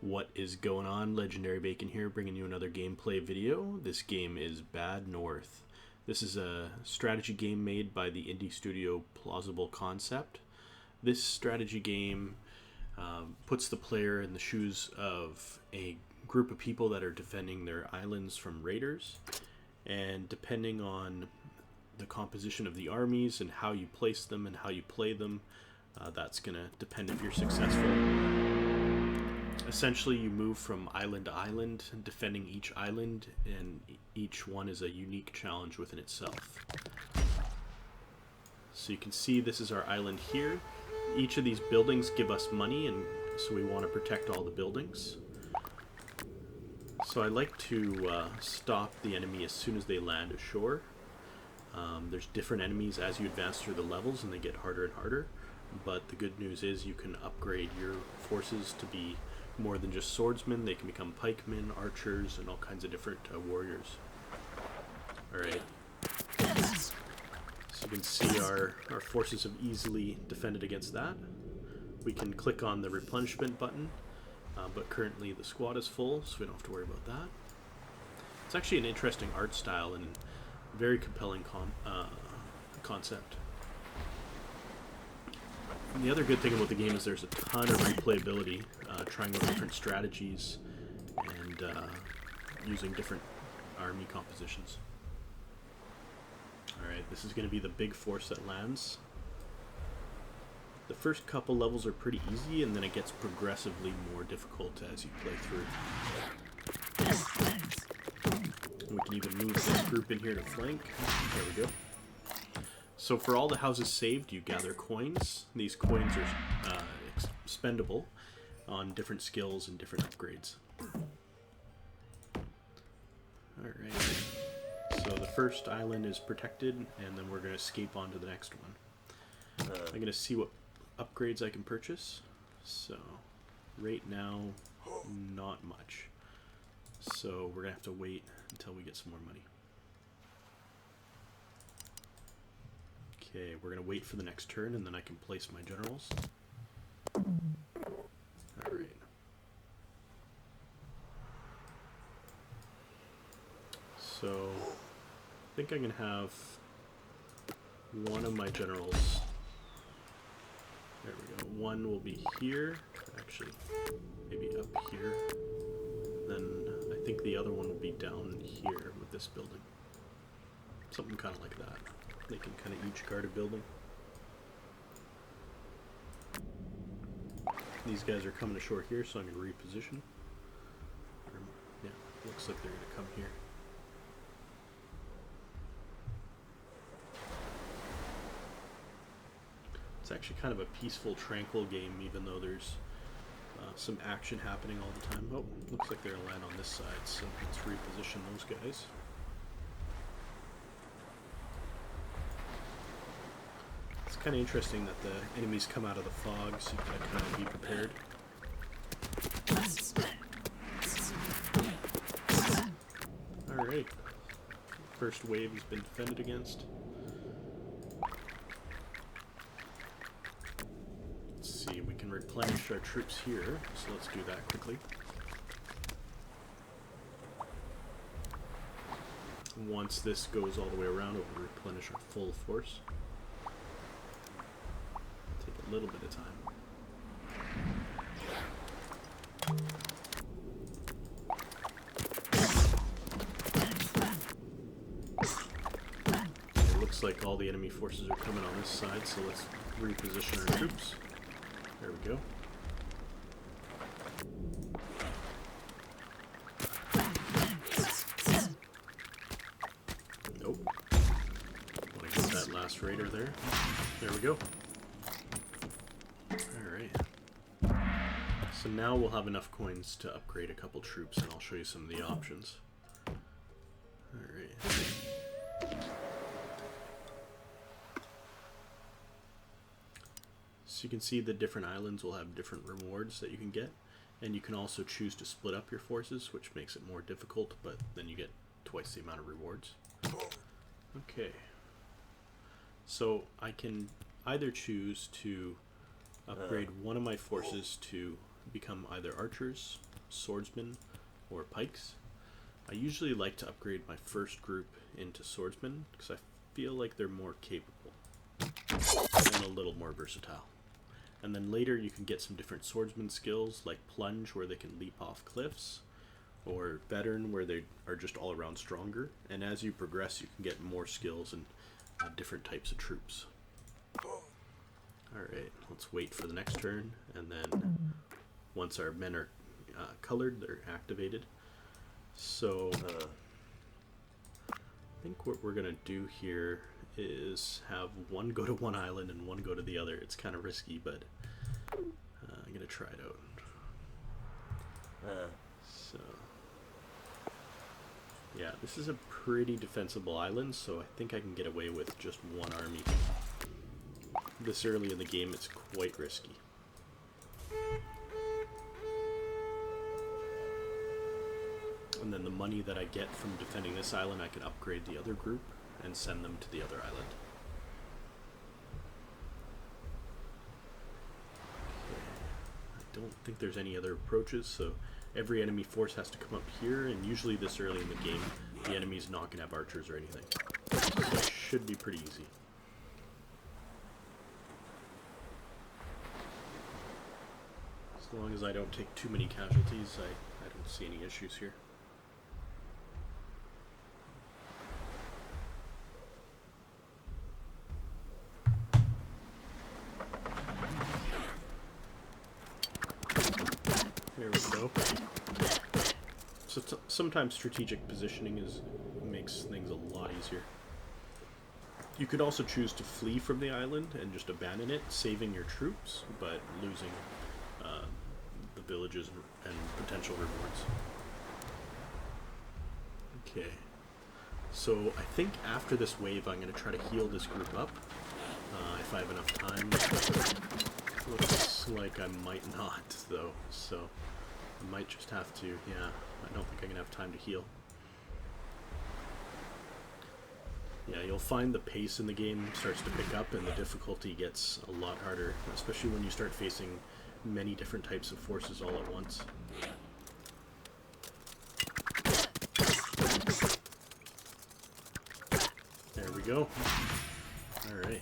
What is going on? Legendary Bacon here, bringing you another gameplay video. This game is Bad North. This is a strategy game made by the indie studio Plausible Concept. This strategy game puts the player in the shoes of a group of people that are defending their islands from raiders, and depending on the composition of the armies and how you place them and how you play them, that's going to depend if you're successful. Essentially, you move from island to island, defending each island, and each one is a unique challenge within itself. So you can see this is our island here. Each of these buildings give us money, and so we want to protect all the buildings. So I like to stop the enemy as soon as they land ashore. There's different enemies as you advance through the levels, and they get harder and harder. But the good news is you can upgrade your forces to be more than just swordsmen. They can become pikemen, archers, and all kinds of different warriors. Alright. So you can see our forces have easily defended against that. We can click on the replenishment button, but currently the squad is full, so we don't have to worry about that. It's actually an interesting art style and very compelling concept. And the other good thing about the game is there's a ton of replayability, trying out different strategies and using different army compositions. Alright, this is going to be the big force that lands. The first couple levels are pretty easy, and then it gets progressively more difficult as you play through. And we can even move this group in here to flank. There we go. So for all the houses saved, you gather coins. These coins are expendable on different skills and different upgrades. Alright. So the first island is protected, and then we're going to escape onto the next one. I'm going to see what upgrades I can purchase. So right now, not much. So we're going to have to wait until we get some more money. Okay, we're going to wait for the next turn, and then I can place my generals. Alright. So, I think I'm going to have one of my generals. There we go. One will be here. Actually, maybe up here. Then I think the other one will be down here with this building. Something kind of like that. They can kind of each guard a building. These guys are coming ashore here, so I'm going to reposition. Yeah, looks like they're going to come here. It's actually kind of a peaceful, tranquil game, even though there's some action happening all the time. Oh, looks like they're going to land on this side, so let's reposition those guys. It's kind of interesting that the enemies come out of the fog, so you gotta kind of be prepared. Alright. First wave has been defended against. Let's see, we can replenish our troops here, so let's do that quickly. Once this goes all the way around, it will replenish our full force. A little bit of time. It looks like all the enemy forces are coming on this side, so let's reposition our troops. There we go. Nope. Want to get that last raider there. There we go. So now we'll have enough coins to upgrade a couple troops, and I'll show you some of the options. Alright. So you can see the different islands will have different rewards that you can get, and you can also choose to split up your forces, which makes it more difficult, but then you get twice the amount of rewards. Okay. So I can either choose to upgrade one of my forces to become either archers swordsmen or pikes. I usually like to upgrade my first group into swordsmen because I feel like they're more capable and a little more versatile. And then later you can get some different swordsman skills like plunge, where they can leap off cliffs, or veteran, where they are just all around stronger. And as you progress, you can get more skills and different types of troops. Alright, let's wait for the next turn, and then once our men are colored, they're activated. So I think what we're going to do here is have one go to one island and one go to the other. It's kind of risky, but I'm going to try it out. So yeah, this is a pretty defensible island, so I think I can get away with just one army. This early in the game, it's quite risky. And then the money that I get from defending this island, I can upgrade the other group and send them to the other island. Okay. I don't think there's any other approaches, so every enemy force has to come up here, and usually this early in the game, the enemy's not going to have archers or anything. So it should be pretty easy. As long as I don't take too many casualties, I don't see any issues here. There we go. So sometimes strategic positioning makes things a lot easier. You could also choose to flee from the island and just abandon it, saving your troops, but losing the villages and potential rewards. Okay. So I think after this wave I'm going to try to heal this group up, if I have enough time. Looks like I might not, though, so I might just have to, yeah, I don't think I'm going to have time to heal. Yeah, you'll find the pace in the game starts to pick up and the difficulty gets a lot harder, especially when you start facing many different types of forces all at once. There we go. Alright.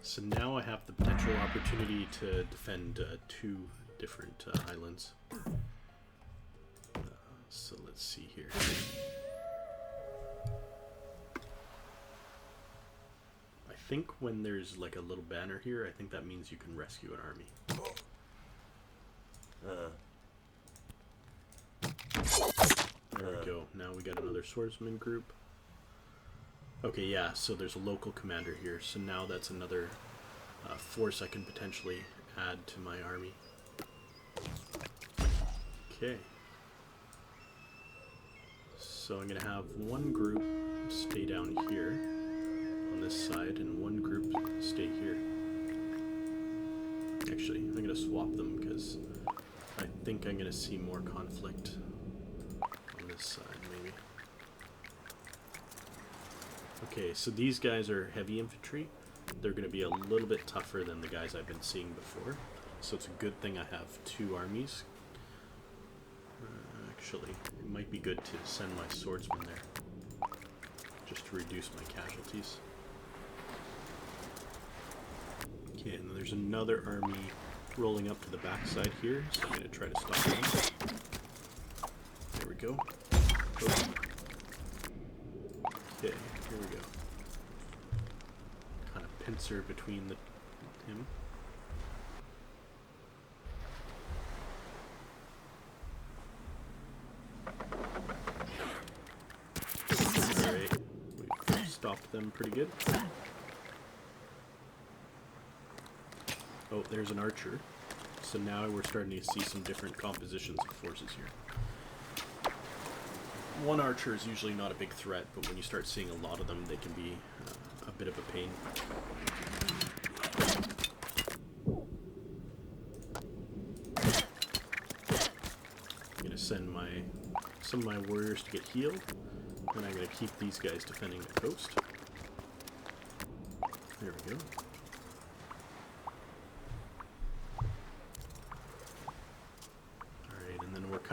So now I have the potential opportunity to defend two different islands. So let's see here. I think when there's like a little banner here, I think that means you can rescue an army. There we go. Now we got another swordsman group. Okay, yeah, so there's a local commander here, so now that's another force I can potentially add to my army. Okay. So I'm going to have one group stay down here on this side, and one group stay here. Actually, I'm going to swap them because I think I'm going to see more conflict on this side, maybe. Okay, so these guys are heavy infantry. They're going to be a little bit tougher than the guys I've been seeing before. So it's a good thing I have two armies. Actually, it might be good to send my swordsman there, just to reduce my casualties. Okay, and then there's another army rolling up to the backside here, so I'm going to try to stop them. There we go. Oh. Okay, here we go. Kind of pincer between him. Alright, we've stopped them pretty good. Oh, there's an archer. So now we're starting to see some different compositions of forces here. One archer is usually not a big threat, but when you start seeing a lot of them, they can be a bit of a pain. I'm going to send some of my warriors to get healed, and I'm going to keep these guys defending the coast. There we go.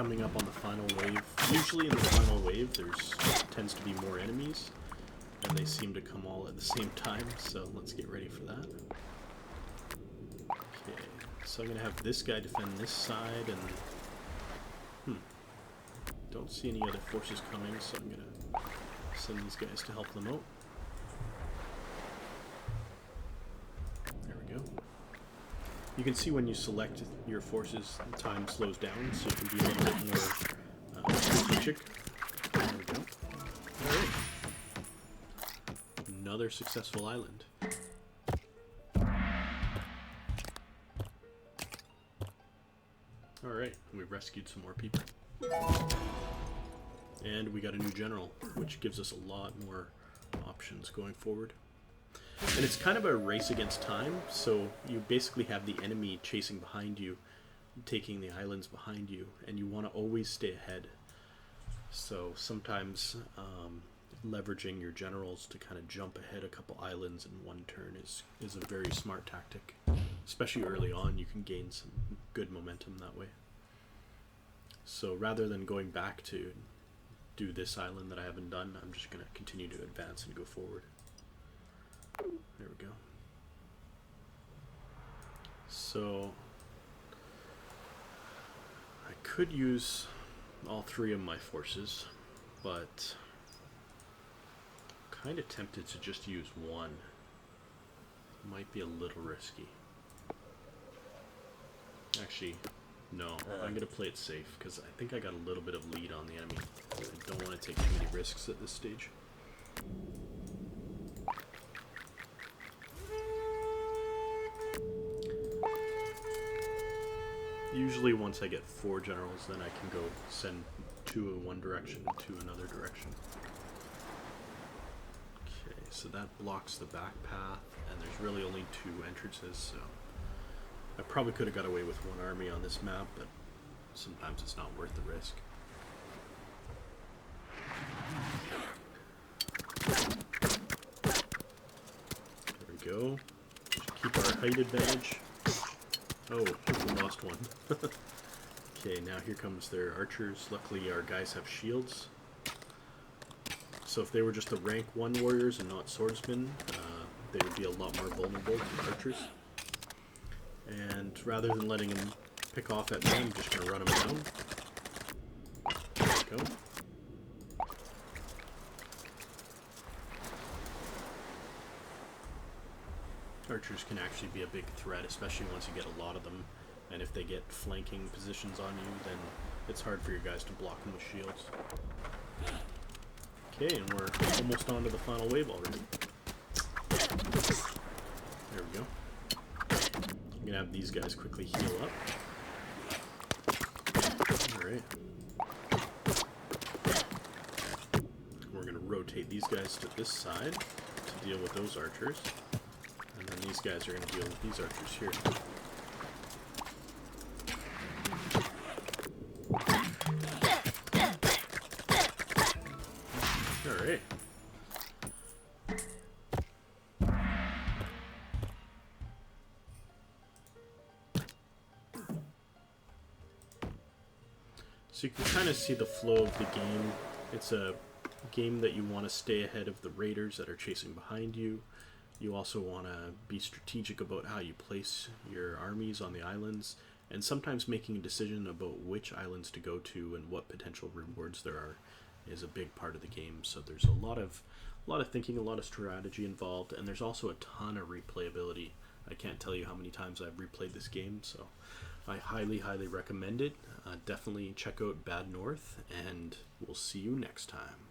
coming up on the final wave. Usually in the final wave there's tends to be more enemies, and they seem to come all at the same time, so let's get ready for that. Okay, so I'm going to have this guy defend this side, and don't see any other forces coming, so I'm going to send these guys to help them out. There we go. You can see when you select your forces, the time slows down, so you can be a little bit more strategic. There we go. Alright. Another successful island. Alright, we rescued some more people. And we got a new general, which gives us a lot more options going forward. And it's kind of a race against time, so you basically have the enemy chasing behind you, taking the islands behind you, and you want to always stay ahead. So sometimes leveraging your generals to kind of jump ahead a couple islands in one turn is a very smart tactic. Especially early on, you can gain some good momentum that way. So rather than going back to do this island that I haven't done, I'm just going to continue to advance and go forward. There we go. So I could use all three of my forces, but I'm kind of tempted to just use one. Might be a little risky. Actually, no, I'm going to play it safe because I think I got a little bit of lead on the enemy. I don't want to take too many risks at this stage. Usually once I get 4 generals, then I can go send 2 in one direction and 2 in another direction. Okay, so that blocks the back path, and there's really only 2 entrances, so I probably could have got away with 1 army on this map, but sometimes it's not worth the risk. There we go. Should keep our height advantage. Oh, we lost one. Okay, now here comes their archers. Luckily our guys have shields. So if they were just the rank 1 warriors and not swordsmen, they would be a lot more vulnerable to archers. And rather than letting them pick off at me, I'm just going to run them down. There we go. Archers can actually be a big threat, especially once you get a lot of them, and if they get flanking positions on you, then it's hard for your guys to block them with shields. Okay, and we're almost on to the final wave already. There we go. I'm gonna have these guys quickly heal up. Alright. We're gonna rotate these guys to this side to deal with those archers. And then these guys are going to deal with these archers here. Alright. So you can kind of see the flow of the game. It's a game that you want to stay ahead of the raiders that are chasing behind you. You also want to be strategic about how you place your armies on the islands, and sometimes making a decision about which islands to go to and what potential rewards there are is a big part of the game. So there's a lot of thinking, a lot of strategy involved, and there's also a ton of replayability. I can't tell you how many times I've replayed this game, so I highly recommend it. Definitely check out Bad North, and we'll see you next time.